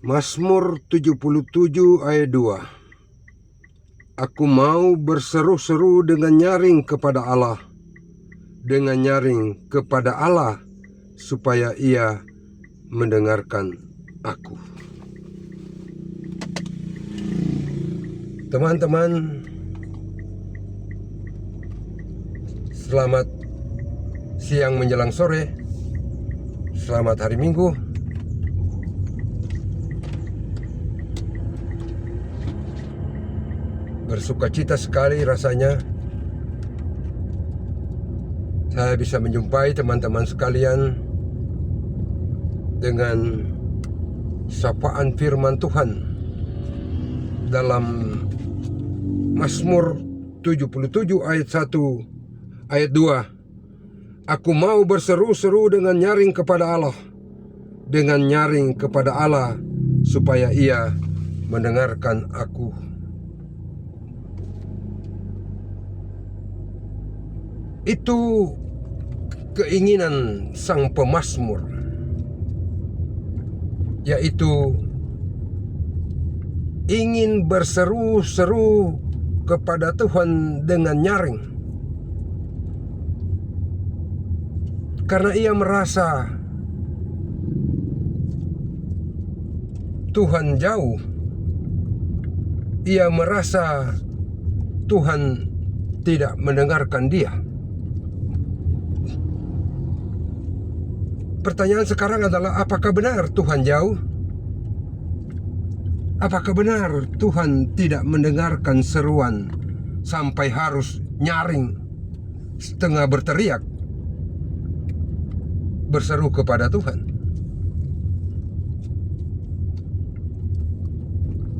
Mazmur 77 ayat 2. Aku mau berseru-seru dengan nyaring kepada Allah, dengan nyaring kepada Allah, supaya Ia mendengarkan aku. Teman-teman, selamat siang menjelang sore, selamat hari Minggu. Bersukacita sekali rasanya saya bisa menjumpai teman-teman sekalian dengan sapaan firman Tuhan dalam Mazmur 77 ayat 1 ayat 2. Aku mau berseru-seru dengan nyaring kepada Allah, dengan nyaring kepada Allah, supaya Ia mendengarkan aku. Itu keinginan sang pemazmur, yaitu ingin berseru-seru kepada Tuhan dengan nyaring, karena ia merasa Tuhan jauh. Ia merasa Tuhan tidak mendengarkan dia. Pertanyaan sekarang adalah, apakah benar Tuhan jauh? Apakah benar Tuhan tidak mendengarkan seruan sampai harus nyaring, setengah berteriak, berseru kepada Tuhan?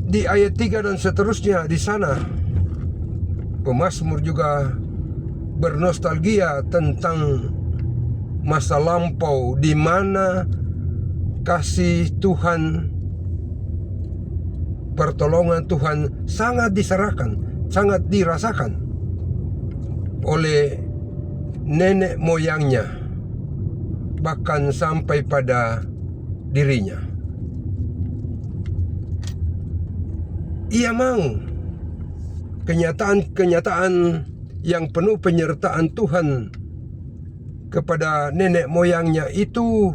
Di ayat 3 dan seterusnya di sana, pemazmur juga bernostalgia tentang masa lampau di mana kasih Tuhan, pertolongan Tuhan sangat diserahkan, sangat dirasakan oleh nenek moyangnya, bahkan sampai pada dirinya. Ia mau kenyataan-kenyataan yang penuh penyertaan Tuhan kepada nenek moyangnya itu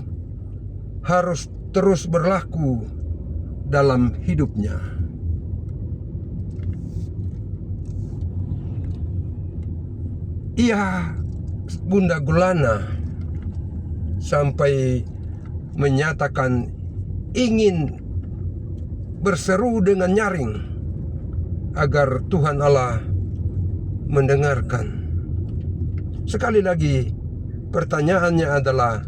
harus terus berlaku dalam hidupnya. Ia gundah gulana sampai menyatakan ingin berseru dengan nyaring agar Tuhan Allah mendengarkan. Sekali lagi, pertanyaannya adalah,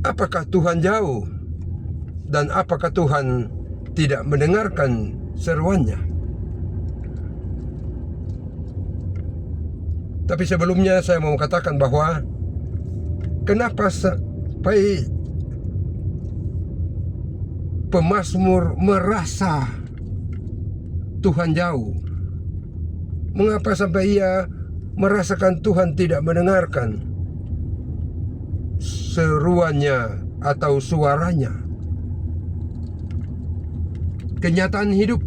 apakah Tuhan jauh? Dan apakah Tuhan tidak mendengarkan seruannya? Tapi sebelumnya saya mau katakan bahwa kenapa sampai pemazmur merasa Tuhan jauh? Mengapa sampai ia merasakan Tuhan tidak mendengarkan seruannya atau suaranya? Kenyataan hidup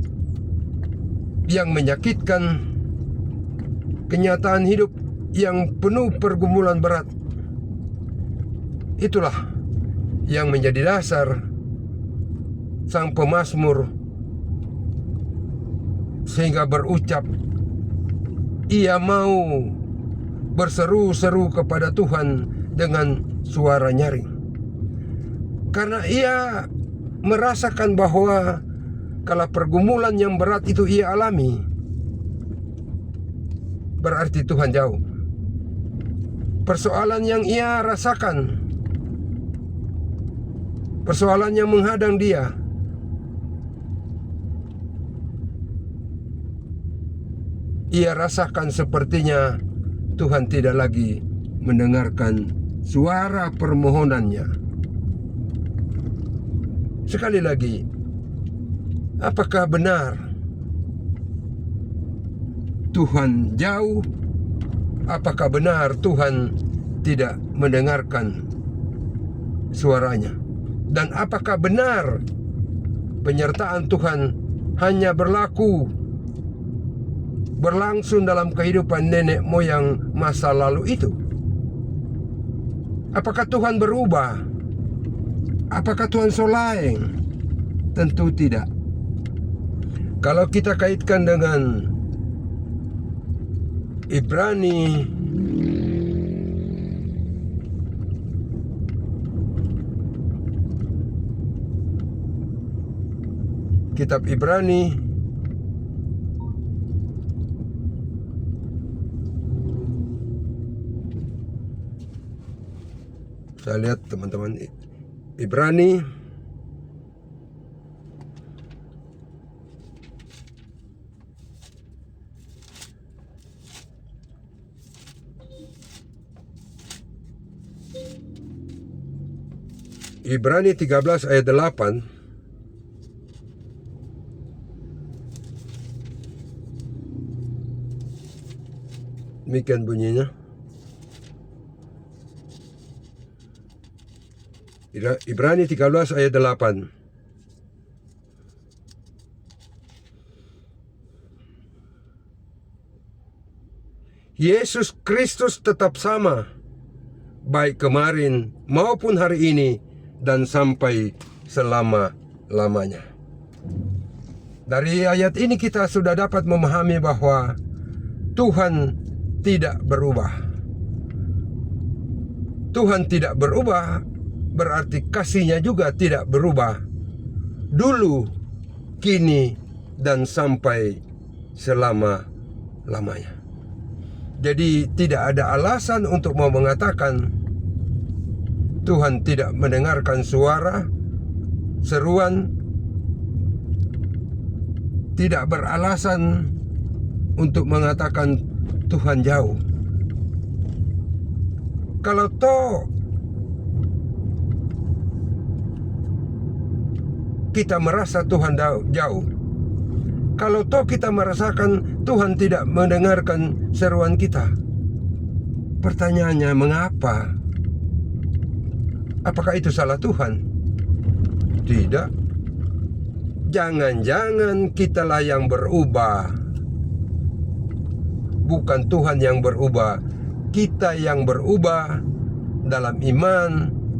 yang menyakitkan, kenyataan hidup yang penuh pergumulan berat, itulah yang menjadi dasar sang pemazmur sehingga berucap, ia mau berseru-seru kepada Tuhan dengan suara nyaring. Karena ia merasakan bahwa kalau pergumulan yang berat itu ia alami, berarti Tuhan jauh. Persoalan yang ia rasakan, persoalan yang menghadang dia, ia rasakan sepertinya Tuhan tidak lagi mendengarkan suara permohonannya. Sekali lagi, apakah benar Tuhan jauh? Apakah benar Tuhan tidak mendengarkan suaranya? Dan apakah benar penyertaan Tuhan hanya berlangsung dalam kehidupan nenek moyang masa lalu itu? Apakah Tuhan berubah? Apakah Tuhan solaeng? Tentu tidak. Kalau kita kaitkan dengan Ibrani kitab Ibrani saya lihat teman-teman, Ibrani Ibrani 13 ayat 8. Demikian bunyinya. Ibrani 13 ayat 8. Yesus Kristus tetap sama, baik kemarin maupun hari ini dan sampai selama-lamanya. Dari ayat ini kita sudah dapat memahami bahwa Tuhan tidak berubah. Tuhan tidak berubah berarti kasih-Nya juga tidak berubah. Dulu, kini, dan sampai selama-lamanya. Jadi tidak ada alasan untuk mau mengatakan Tuhan tidak mendengarkan suara, seruan. Tidak beralasan untuk mengatakan Tuhan jauh. Kalau toh kita merasa Tuhan jauh, kalau toh kita merasakan Tuhan tidak mendengarkan seruan kita, pertanyaannya mengapa? Apakah itu salah Tuhan? Tidak. Jangan-jangan kitalah yang berubah. Bukan Tuhan yang berubah. Kita yang berubah dalam iman,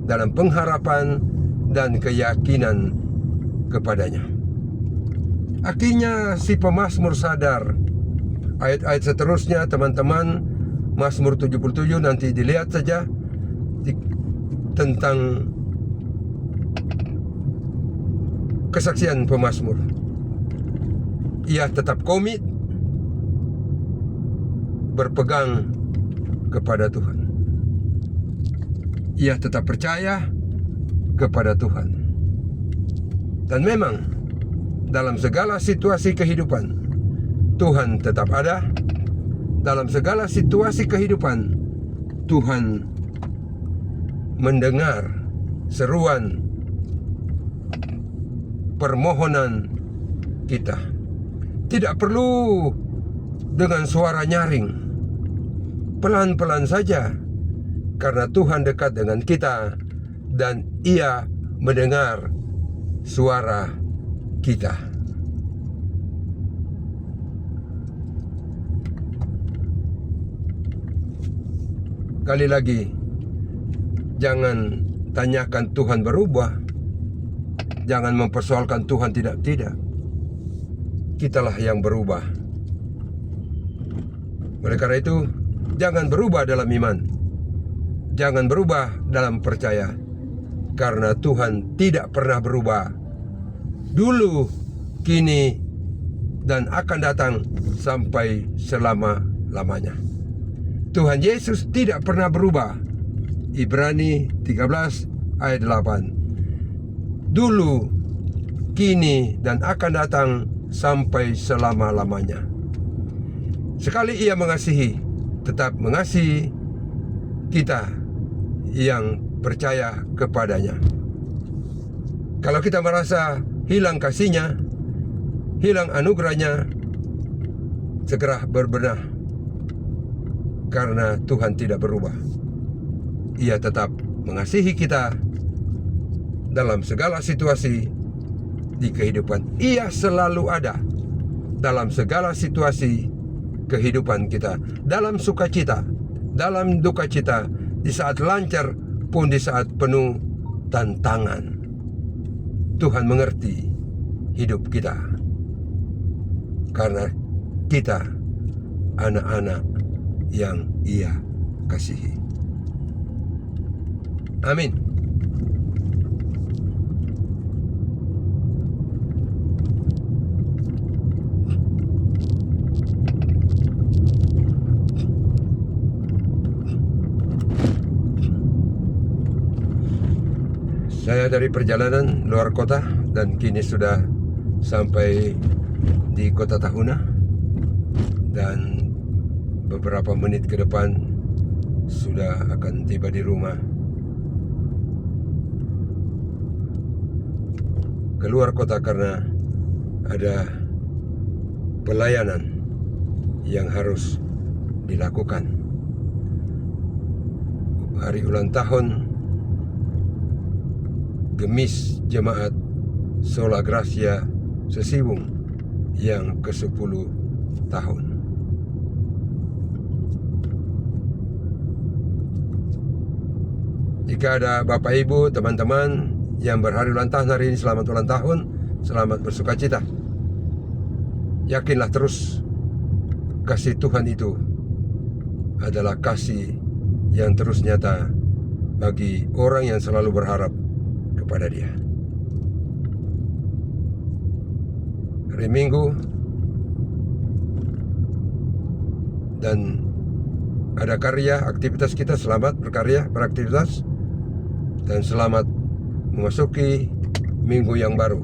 dalam pengharapan, dan keyakinan kepadanya. Akhirnya si pemazmur sadar. Ayat-ayat seterusnya teman-teman, Mazmur 77 nanti dilihat saja tentang kesaksian pemazmur. Ia tetap komit berpegang kepada Tuhan. Ia tetap percaya kepada Tuhan. Dan memang dalam segala situasi kehidupan Tuhan tetap ada. Dalam segala situasi kehidupan Tuhan mendengar seruan permohonan kita. Tidak perlu dengan suara nyaring, pelan-pelan saja, karena Tuhan dekat dengan kita dan Ia mendengar suara kita. Kali lagi, jangan tanyakan Tuhan berubah. Jangan mempersoalkan Tuhan tidak. Kitalah yang berubah. Oleh karena itu, jangan berubah dalam iman. Jangan berubah dalam percaya. Karena Tuhan tidak pernah berubah. Dulu, kini, dan akan datang sampai selama-lamanya. Tuhan Yesus tidak pernah berubah. Ibrani 13 ayat 8. Dulu, kini, dan akan datang sampai selama-lamanya. Sekali Ia mengasihi, tetap mengasihi kita yang percaya kepadanya. Kalau kita merasa hilang kasih-Nya, hilang anugerah-Nya, segera berbenah. Karena Tuhan tidak berubah. Ia tetap mengasihi kita dalam segala situasi, di kehidupan. Ia selalu ada dalam segala situasi kehidupan kita, dalam sukacita, dalam duka cita, di saat lancar pun di saat penuh tantangan. Tuhan mengerti hidup kita karena kita anak-anak yang Ia kasihi. Amin. Saya dari perjalanan luar kota dan kini sudah sampai di kota Tahuna, dan beberapa menit ke depan sudah akan tiba di rumah. Keluar kota karena ada pelayanan yang harus dilakukan. Hari ulang tahun Gemis Jemaat Sola Gracia Sesiwung yang ke-10 tahun. Jika ada Bapak Ibu, teman-teman yang berhari ulang tahun hari ini, selamat ulang tahun, selamat bersukacita. Yakinlah terus, kasih Tuhan itu adalah kasih yang terus nyata bagi orang yang selalu berharap kepada Dia. Hari Minggu dan ada karya, aktivitas kita, selamat berkarya, beraktivitas, dan selamat memasuki minggu yang baru.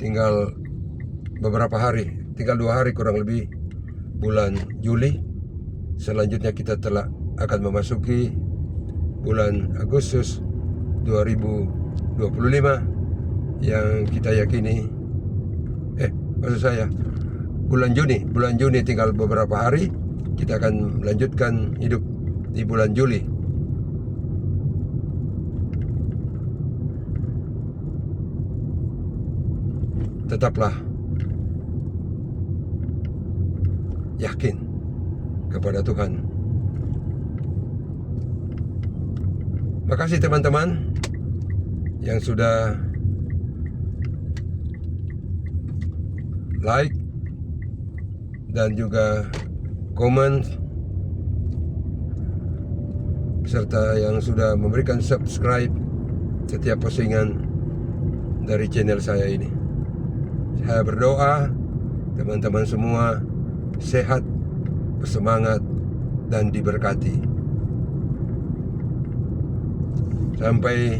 Tinggal beberapa hari, tinggal 2 hari kurang lebih bulan Juli. Selanjutnya kita telah akan memasuki bulan Agustus 2025 yang kita yakini maksud saya bulan Juni tinggal beberapa hari, kita akan melanjutkan hidup di bulan Juli. Tetaplah yakin kepada Tuhan. Makasih teman-teman yang sudah like dan juga komen, serta yang sudah memberikan subscribe setiap postingan dari channel saya ini. Saya berdoa teman-teman semua sehat, bersemangat, dan diberkati. Sampai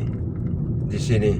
di sini